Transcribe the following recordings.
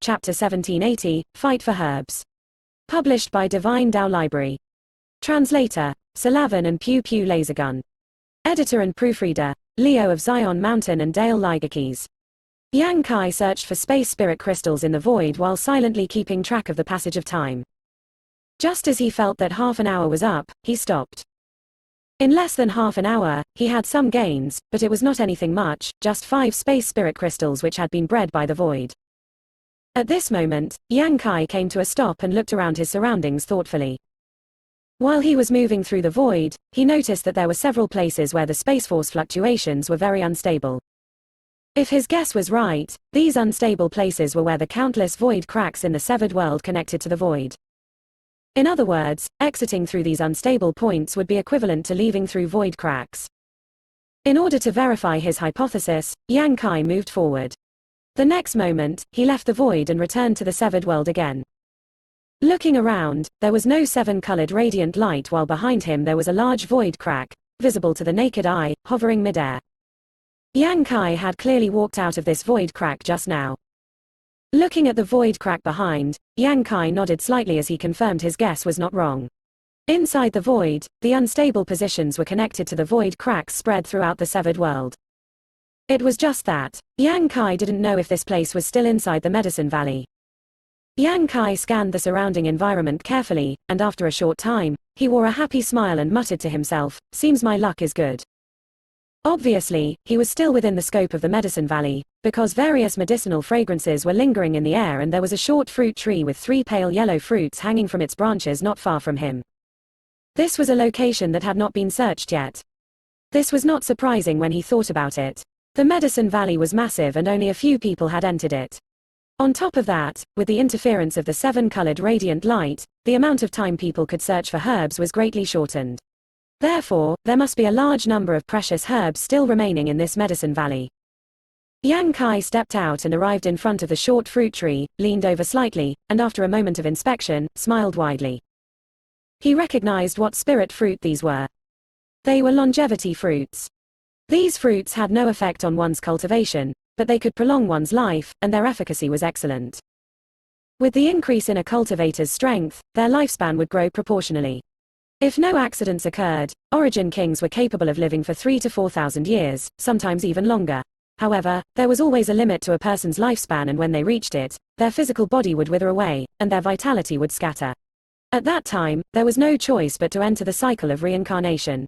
Chapter 1780, Fight for Herbs. Published by Divine Tao Library. Translator, Salavan and Pew Pew Lasergun. Editor and proofreader, Leo of Zion Mountain and Dale Ligerkeys. Yang Kai searched for space spirit crystals in the void while silently keeping track of the passage of time. Just as he felt that half an hour was up, he stopped. In less than half an hour, he had some gains, but it was not anything much, just 5 space spirit crystals which had been bred by the void. At this moment, Yang Kai came to a stop and looked around his surroundings thoughtfully. While he was moving through the void, he noticed that there were several places where the space force fluctuations were very unstable. If his guess was right, these unstable places were where the countless void cracks in the severed world connected to the void. In other words, exiting through these unstable points would be equivalent to leaving through void cracks. In order to verify his hypothesis, Yang Kai moved forward. The next moment, he left the void and returned to the severed world again. Looking around, there was no 7-colored radiant light, while behind him there was a large void crack, visible to the naked eye, hovering midair. Yang Kai had clearly walked out of this void crack just now. Looking at the void crack behind, Yang Kai nodded slightly as he confirmed his guess was not wrong. Inside the void, the unstable positions were connected to the void cracks spread throughout the severed world. It was just that Yang Kai didn't know if this place was still inside the Medicine Valley. Yang Kai scanned the surrounding environment carefully, and after a short time, he wore a happy smile and muttered to himself, "Seems my luck is good." Obviously, he was still within the scope of the Medicine Valley, because various medicinal fragrances were lingering in the air and there was a short fruit tree with 3 pale yellow fruits hanging from its branches not far from him. This was a location that had not been searched yet. This was not surprising when he thought about it. The Medicine Valley was massive and only a few people had entered it. On top of that, with the interference of the 7-colored radiant light, the amount of time people could search for herbs was greatly shortened. Therefore, there must be a large number of precious herbs still remaining in this Medicine Valley. Yang Kai stepped out and arrived in front of the short fruit tree, leaned over slightly, and after a moment of inspection, smiled widely. He recognized what spirit fruit these were. They were longevity fruits. These fruits had no effect on one's cultivation, but they could prolong one's life, and their efficacy was excellent. With the increase in a cultivator's strength, their lifespan would grow proportionally. If no accidents occurred, Origin Kings were capable of living for 3,000 to 4,000 years, sometimes even longer. However, there was always a limit to a person's lifespan, and when they reached it, their physical body would wither away, and their vitality would scatter. At that time, there was no choice but to enter the cycle of reincarnation.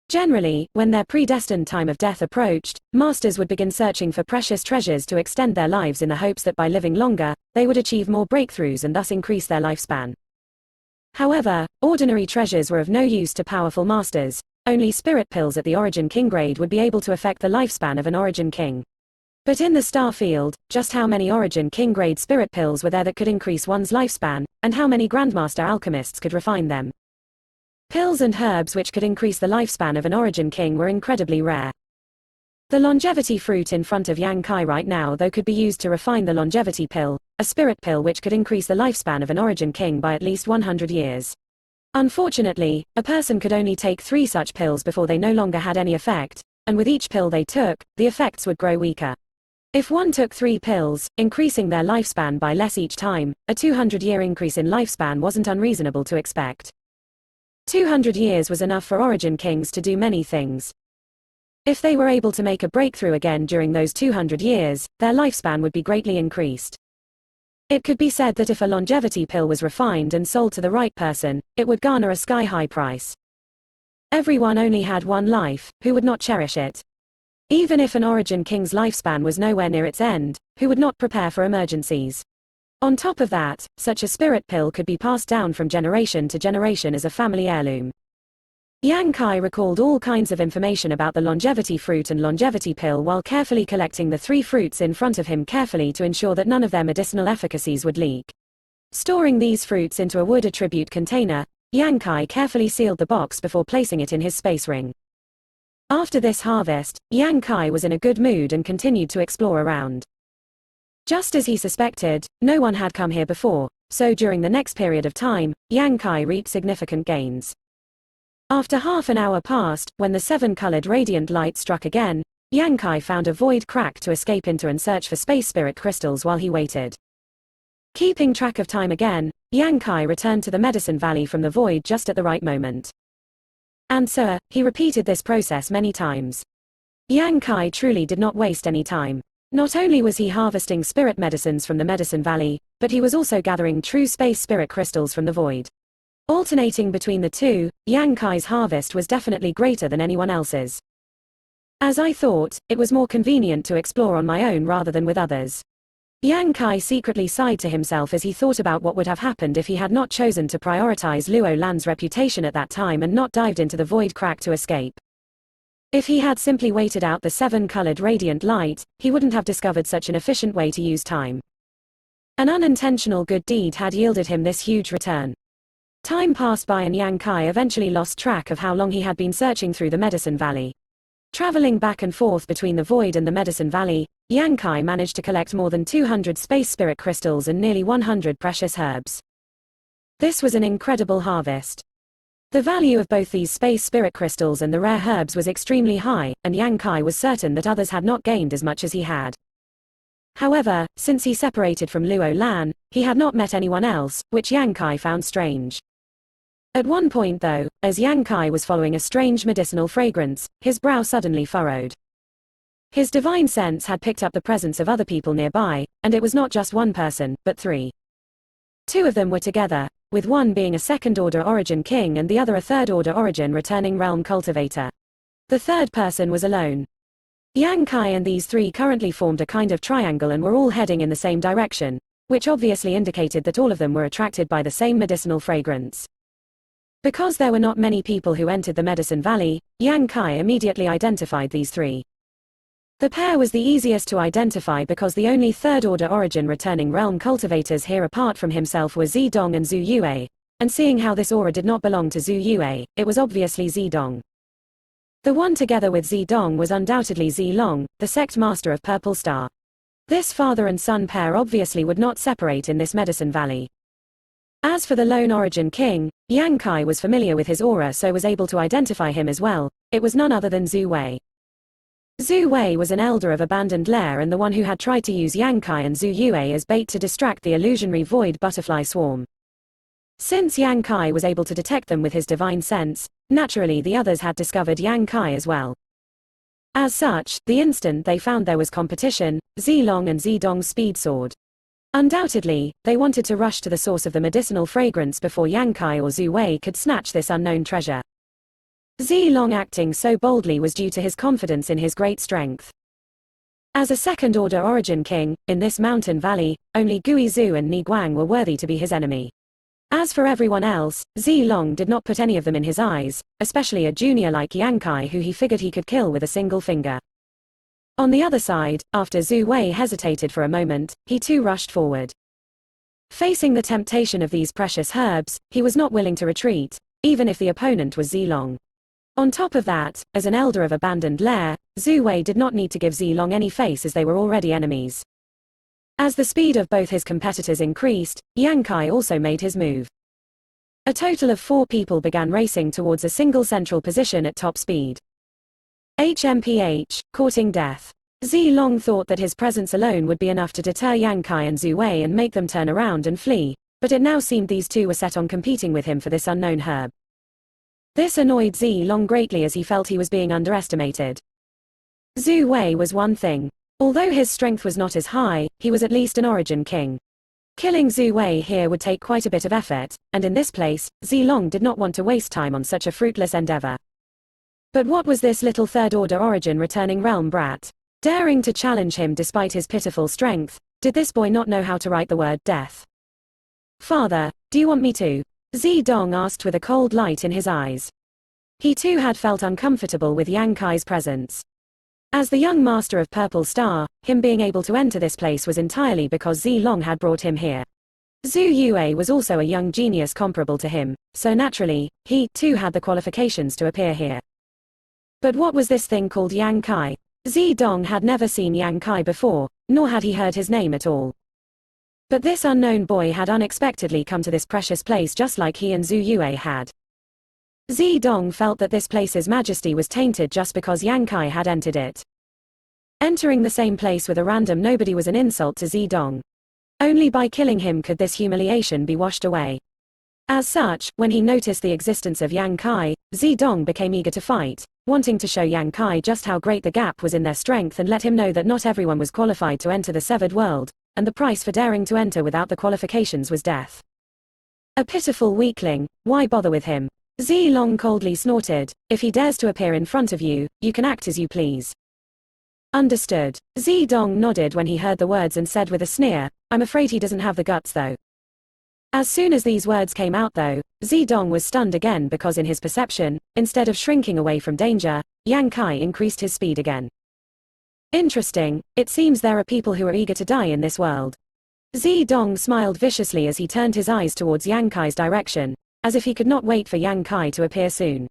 Generally, when their predestined time of death approached, masters would begin searching for precious treasures to extend their lives in the hopes that by living longer, they would achieve more breakthroughs and thus increase their lifespan. However, ordinary treasures were of no use to powerful masters. Only spirit pills at the Origin King grade would be able to affect the lifespan of an Origin King. But in the star field, just how many Origin King grade spirit pills were there that could increase one's lifespan, and how many Grandmaster alchemists could refine them? Pills and herbs which could increase the lifespan of an Origin King were incredibly rare. The longevity fruit in front of Yang Kai right now though could be used to refine the longevity pill, a spirit pill which could increase the lifespan of an Origin King by at least 100 years. Unfortunately, a person could only take 3 such pills before they no longer had any effect, and with each pill they took, the effects would grow weaker. If one took 3 pills, increasing their lifespan by less each time, a 200-year increase in lifespan wasn't unreasonable to expect. 200 years was enough for Origin Kings to do many things. If they were able to make a breakthrough again during those 200 years, their lifespan would be greatly increased. It could be said that if a longevity pill was refined and sold to the right person, it would garner a sky-high price. Everyone only had one life, who would not cherish it? Even if an Origin King's lifespan was nowhere near its end, who would not prepare for emergencies? On top of that, such a spirit pill could be passed down from generation to generation as a family heirloom. Yang Kai recalled all kinds of information about the longevity fruit and longevity pill while carefully collecting the 3 fruits in front of him carefully to ensure that none of their medicinal efficacies would leak. Storing these fruits into a wood attribute container, Yang Kai carefully sealed the box before placing it in his space ring. After this harvest, Yang Kai was in a good mood and continued to explore around. Just as he suspected, no one had come here before, so during the next period of time, Yang Kai reaped significant gains. After half an hour passed, when the 7-colored radiant light struck again, Yang Kai found a void crack to escape into and search for space spirit crystals while he waited. Keeping track of time again, Yang Kai returned to the Medicine Valley from the void just at the right moment. And so, he repeated this process many times. Yang Kai truly did not waste any time. Not only was he harvesting spirit medicines from the Medicine Valley, but he was also gathering true space spirit crystals from the void. Alternating between the two, Yang Kai's harvest was definitely greater than anyone else's. As I thought, it was more convenient to explore on my own rather than with others. Yang Kai secretly sighed to himself as he thought about what would have happened if he had not chosen to prioritize Luo Lan's reputation at that time and not dived into the void crack to escape. If he had simply waited out the 7-colored radiant light, he wouldn't have discovered such an efficient way to use time. An unintentional good deed had yielded him this huge return. Time passed by and Yang Kai eventually lost track of how long he had been searching through the Medicine Valley. Traveling back and forth between the void and the Medicine Valley, Yang Kai managed to collect more than 200 space spirit crystals and nearly 100 precious herbs. This was an incredible harvest. The value of both these space spirit crystals and the rare herbs was extremely high, and Yang Kai was certain that others had not gained as much as he had. However, since he separated from Luo Lan, he had not met anyone else, which Yang Kai found strange. At one point though, as Yang Kai was following a strange medicinal fragrance, his brow suddenly furrowed. His divine sense had picked up the presence of other people nearby, and it was not just one person, but 3. 2 of them were together, with one being a second-order origin king and the other a third-order origin returning realm cultivator. The third person was alone. Yang Kai and these 3 currently formed a kind of triangle and were all heading in the same direction, which obviously indicated that all of them were attracted by the same medicinal fragrance. Because there were not many people who entered the Medicine Valley, Yang Kai immediately identified these 3. The pair was the easiest to identify because the only third-order origin returning realm cultivators here apart from himself were Zidong and Zhu Yue, and seeing how this aura did not belong to Zhu Yue, it was obviously Zidong. The one together with Zidong was undoubtedly Zilong, the sect master of Purple Star. This father and son pair obviously would not separate in this Medicine Valley. As for the lone origin king, Yang Kai was familiar with his aura so was able to identify him as well. It was none other than Zhu Wei. Zhu Wei was an elder of Abandoned Lair and the one who had tried to use Yang Kai and Zhu Yue as bait to distract the illusionary void butterfly swarm. Since Yang Kai was able to detect them with his divine sense, naturally the others had discovered Yang Kai as well. As such, the instant they found there was competition, Zilong and Zidong speed soared. Undoubtedly, they wanted to rush to the source of the medicinal fragrance before Yang Kai or Zhu Wei could snatch this unknown treasure. Zilong acting so boldly was due to his confidence in his great strength. As a second-order origin king, in this mountain valley, only Gui Zhu and Ni Guang were worthy to be his enemy. As for everyone else, Zilong did not put any of them in his eyes, especially a junior like Yang Kai who he figured he could kill with a single finger. On the other side, after Zhu Wei hesitated for a moment, he too rushed forward. Facing the temptation of these precious herbs, he was not willing to retreat, even if the opponent was Zilong. On top of that, as an elder of Abandoned Lair, Zhu Wei did not need to give Zilong any face as they were already enemies. As the speed of both his competitors increased, Yang Kai also made his move. A total of 4 people began racing towards a single central position at top speed. HMPH, courting death. Zilong thought that his presence alone would be enough to deter Yang Kai and Zhu Wei and make them turn around and flee, but it now seemed these 2 were set on competing with him for this unknown herb. This annoyed Zilong greatly as he felt he was being underestimated. Zhu Wei was one thing. Although his strength was not as high, he was at least an origin king. Killing Zhu Wei here would take quite a bit of effort, and in this place, Zilong did not want to waste time on such a fruitless endeavor. But what was this little third-order origin returning realm brat daring to challenge him despite his pitiful strength? Did this boy not know how to write the word death? Father, do you want me to? Zidong asked with a cold light in his eyes. He too had felt uncomfortable with Yang Kai's presence. As the young master of Purple Star, him being able to enter this place was entirely because Zilong had brought him here. Zhu Yue was also a young genius comparable to him, so naturally, he too had the qualifications to appear here. But what was this thing called Yang Kai? Zidong had never seen Yang Kai before, nor had he heard his name at all. But this unknown boy had unexpectedly come to this precious place just like he and Zhu Yue had. Zidong felt that this place's majesty was tainted just because Yang Kai had entered it. Entering the same place with a random nobody was an insult to Zidong. Only by killing him could this humiliation be washed away. As such, when he noticed the existence of Yang Kai, Zidong became eager to fight, wanting to show Yang Kai just how great the gap was in their strength and let him know that not everyone was qualified to enter the Severed World, and the price for daring to enter without the qualifications was death. A pitiful weakling, why bother with him? Zilong coldly snorted, if he dares to appear in front of you, you can act as you please. Understood. Zidong nodded when he heard the words and said with a sneer, I'm afraid he doesn't have the guts though. As soon as these words came out though, Zidong was stunned again because in his perception, instead of shrinking away from danger, Yang Kai increased his speed again. Interesting, it seems there are people who are eager to die in this world. Zidong smiled viciously as he turned his eyes towards Yang Kai's direction, as if he could not wait for Yang Kai to appear soon.